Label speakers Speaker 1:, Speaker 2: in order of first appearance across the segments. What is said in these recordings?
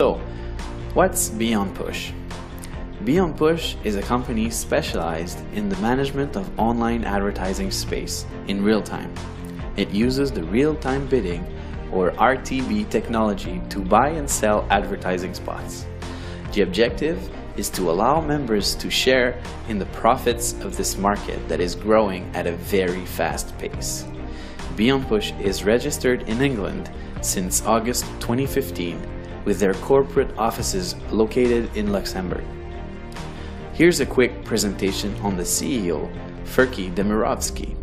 Speaker 1: So, what's Beonpush? Beonpush is a company specialized in the management of online advertising space in real time. It uses the real-time bidding or RTB technology to buy and sell advertising spots. The objective is to allow members to share in the profits of this market that is growing at a very fast pace. Beonpush is registered in England since August 2015 with their corporate offices located in Luxembourg. Here's a quick presentation on the CEO, Ferki Demirovski.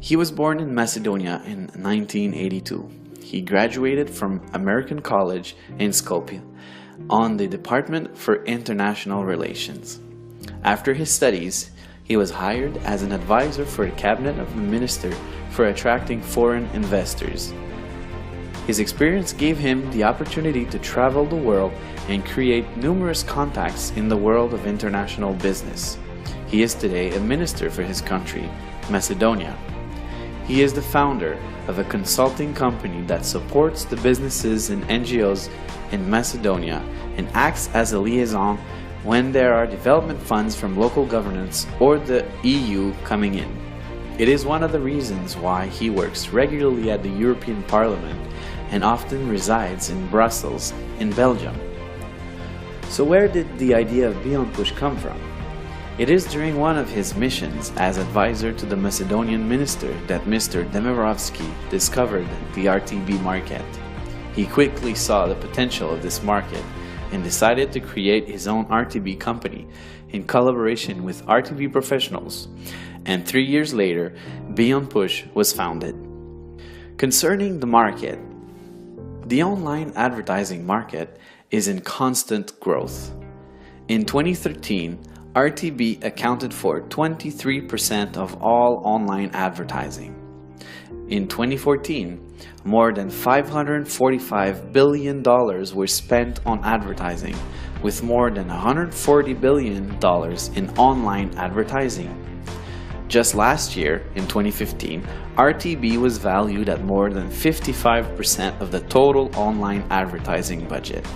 Speaker 1: He was born in Macedonia in 1982. He graduated from American College in Skopje on the Department for International Relations. After his studies, he was hired as an advisor for the Cabinet of the Minister for attracting foreign investors. His experience gave him the opportunity to travel the world and create numerous contacts in the world of international business. He is today a minister for his country, Macedonia. He is the founder of a consulting company that supports the businesses and NGOs in Macedonia and acts as a liaison when there are development funds from local governments or the EU coming in. It is one of the reasons why he works regularly at the European Parliament and often resides in Brussels, in Belgium. So where did the idea of Beonpush come from? It is during one of his missions as advisor to the Macedonian minister that Mr. Demirovski discovered the RTB market. He quickly saw the potential of this market and decided to create his own RTB company in collaboration with RTB professionals. And 3 years later, Beonpush was founded. Concerning the market, the online advertising market is in constant growth. In 2013, RTB accounted for 23% of all online advertising. In 2014, more than $545 billion were spent on advertising, with more than $140 billion in online advertising. Just last year, in 2015, RTB was valued at more than 55% of the total online advertising budget.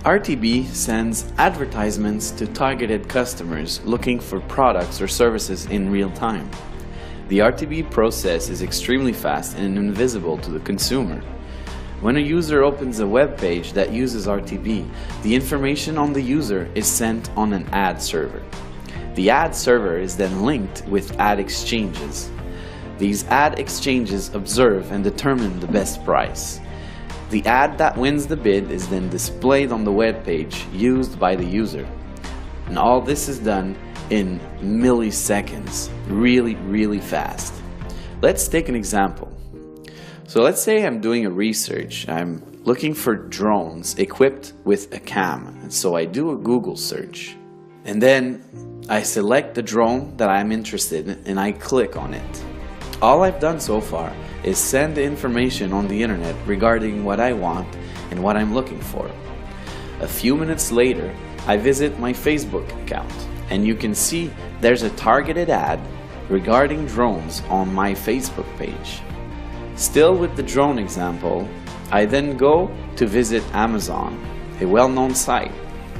Speaker 1: RTB sends advertisements to targeted customers looking for products or services in real time. The RTB process is extremely fast and invisible to the consumer. When a user opens a web page that uses RTB, the information on the user is sent on an ad server. The ad server is then linked with ad exchanges. These ad exchanges observe and determine the best price. The ad that wins the bid is then displayed on the web page used by the user. And all this is done in milliseconds, really fast. Let's take an example. So let's say I'm doing a research. I'm looking for drones equipped with a cam. And so I do a Google search. And then I select the drone that I'm interested in and I click on it. All I've done so far is send the information on the internet regarding what I want and what I'm looking for. A few minutes later, I visit my Facebook account and you can see there's a targeted ad regarding drones on my Facebook page. Still with the drone example, I then go to visit Amazon, a well-known site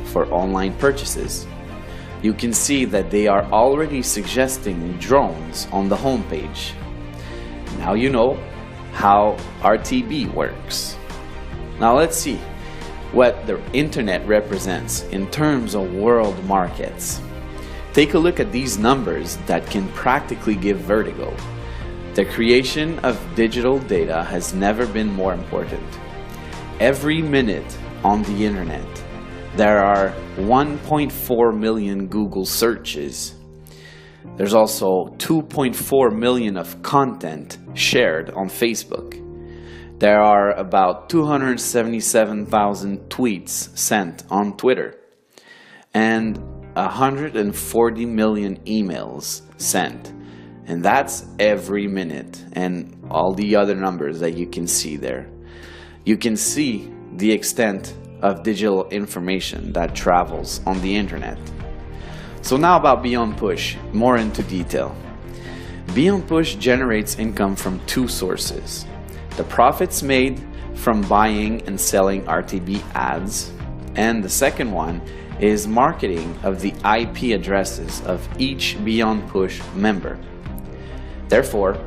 Speaker 1: for online purchases. You can see that they are already suggesting drones on the homepage. Now you know how RTB works. Now let's see what the internet represents in terms of world markets. Take a look at these numbers that can practically give vertigo. The creation of digital data has never been more important. Every minute on the internet, there are 1.4 million Google searches. There's also 2.4 million of content shared on Facebook. There are about 277,000 tweets sent on Twitter and 140 million emails sent. And that's every minute, and all the other numbers that you can see there. You can see the extent of digital information that travels on the internet. So now about Beonpush, more into detail. Beonpush generates income from two sources: the profits made from buying and selling RTB ads, and the second one is marketing of the IP addresses of each Beonpush member. Therefore,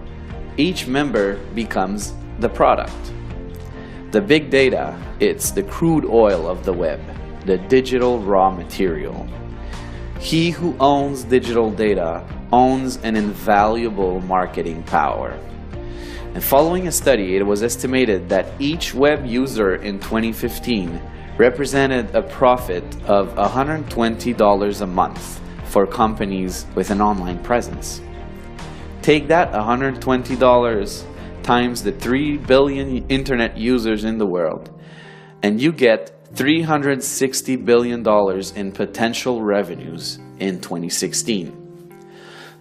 Speaker 1: each member becomes the product. The big data, it's the crude oil of the web, the digital raw material. He who owns digital data owns an invaluable marketing power. And following a study, it was estimated that each web user in 2015 represented a profit of $120 a month for companies with an online presence. Take that $120 times the 3 billion internet users in the world, and you get $360 billion in potential revenues in 2016.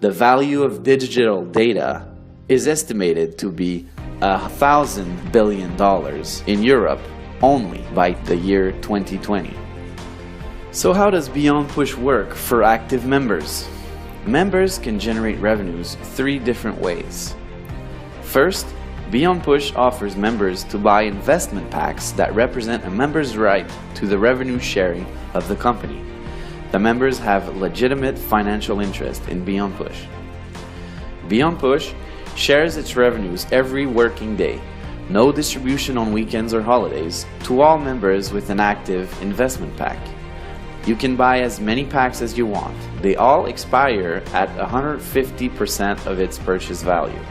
Speaker 1: The value of digital data is estimated to be $1,000 billion in Europe only by the year 2020. So how does Beonpush work for active members? Members can generate revenues 3 different ways. First, Beonpush offers members to buy investment packs that represent a member's right to the revenue sharing of the company. The members have legitimate financial interest in Beonpush. Beonpush shares its revenues every working day, no distribution on weekends or holidays, to all members with an active investment pack. You can buy as many packs as you want. They all expire at 150% of its purchase value.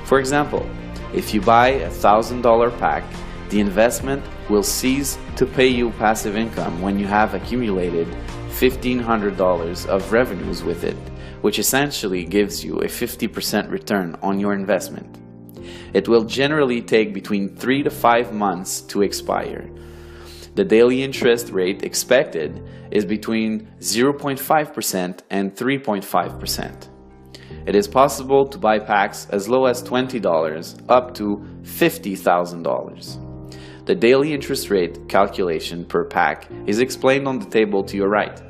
Speaker 1: For example, if you buy a $1,000 pack, the investment will cease to pay you passive income when you have accumulated $1,500 of revenues with it, which essentially gives you a 50% return on your investment. It will generally take between 3 to 5 months to expire. The daily interest rate expected is between 0.5% and 3.5%. It is possible to buy packs as low as $20 up to $50,000. The daily interest rate calculation per pack is explained on the table to your right.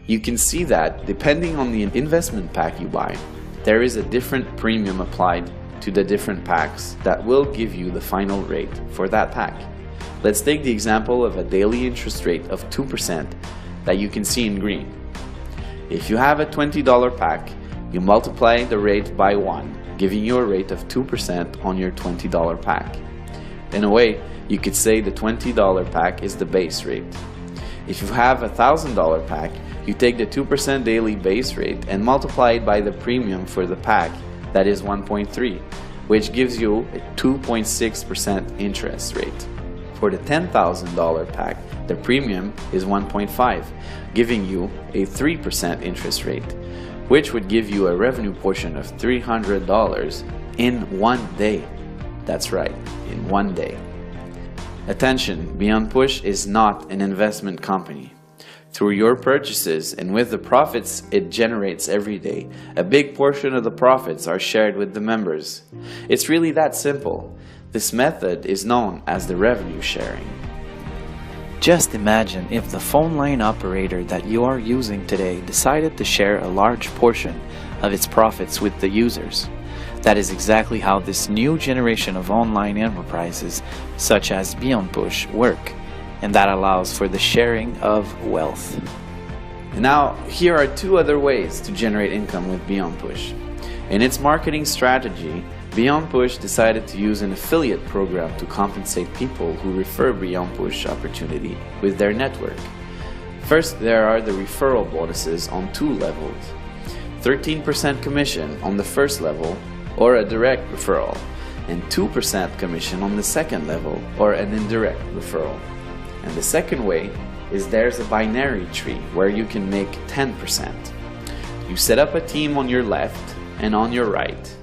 Speaker 1: You can see that depending on the investment pack you buy, there is a different premium applied to the different packs that will give you the final rate for that pack. Let's take the example of a daily interest rate of 2% that you can see in green. If you have a $20 pack, you multiply the rate by 1, giving you a rate of 2% on your $20 pack. In a way, you could say the $20 pack is the base rate. If you have a $1,000 pack, you take the 2% daily base rate and multiply it by the premium for the pack, that is 1.3, which gives you a 2.6% interest rate. For the $10,000 pack, the premium is 1.5, giving you a 3% interest rate, which would give you a revenue portion of $300 in 1 day. That's right, in 1 day. Attention, Beonpush is not an investment company. Through your purchases and with the profits it generates every day, a big portion of the profits are shared with the members. It's really that simple. This method is known as the revenue sharing. Just imagine if the phone line operator that you are using today decided to share a large portion of its profits with the users. That is exactly how this new generation of online enterprises, such as Beonpush, work, and that allows for the sharing of wealth. Now, here are 2 other ways to generate income with Beonpush. In its marketing strategy, Beonpush decided to use an affiliate program to compensate people who refer Beonpush opportunity with their network. First, there are the referral bonuses on 2 levels. 13% commission on the first level, or a direct referral, and 2% commission on the second level, or an indirect referral. And the second way is there's a binary tree where you can make 10%. You set up a team on your left and on your right.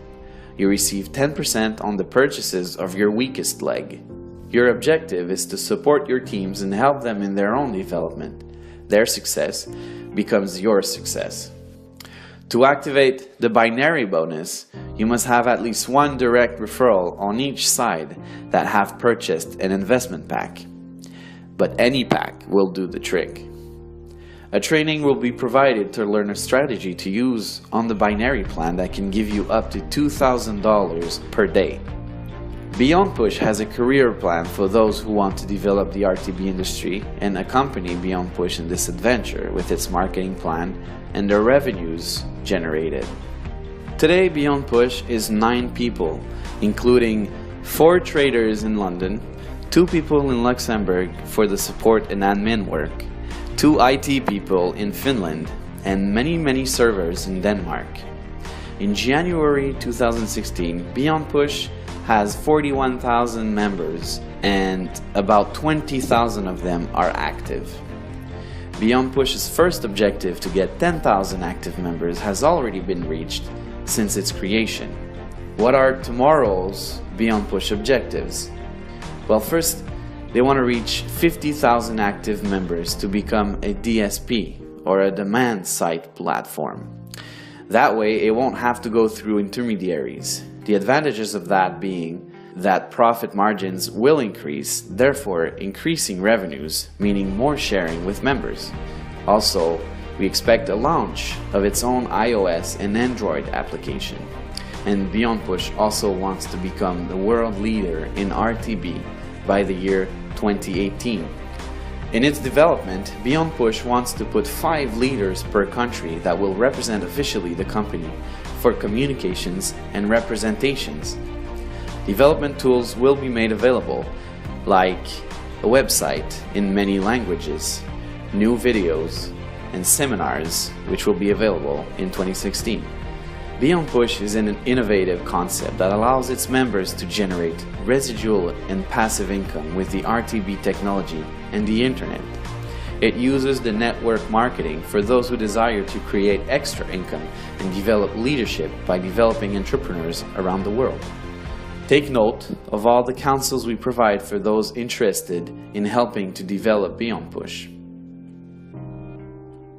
Speaker 1: You receive 10% on the purchases of your weakest leg. Your objective is to support your teams and help them in their own development. Their success becomes your success. To activate the binary bonus, you must have at least 1 direct referral on each side that have purchased an investment pack. But any pack will do the trick. A training will be provided to learn a strategy to use on the binary plan that can give you up to $2,000 per day. Beonpush has a career plan for those who want to develop the RTB industry and accompany Beonpush in this adventure with its marketing plan and the revenues generated. Today, Beonpush is 9 people, including 4 traders in London, 2 people in Luxembourg for the support and admin work, 2 IT people in Finland, and many servers in Denmark. In January 2016, Beonpush has 41,000 members and about 20,000 of them are active. Beonpush's first objective to get 10,000 active members has already been reached since its creation. What are tomorrow's Beonpush objectives? Well, first, they want to reach 50,000 active members to become a DSP, or a demand side platform. That way, it won't have to go through intermediaries. The advantages of that being that profit margins will increase, therefore increasing revenues, meaning more sharing with members. Also, we expect a launch of its own iOS and Android application. And Beonpush also wants to become the world leader in RTB by the year 2018. In its development, Beonpush wants to put 5 leaders per country that will represent officially the company for communications and representations. Development tools will be made available, like a website in many languages, new videos, and seminars, which will be available in 2016. Beonpush is an innovative concept that allows its members to generate residual and passive income with the RTB technology and the internet. It uses the network marketing for those who desire to create extra income and develop leadership by developing entrepreneurs around the world. Take note of all the counsels we provide for those interested in helping to develop Beonpush.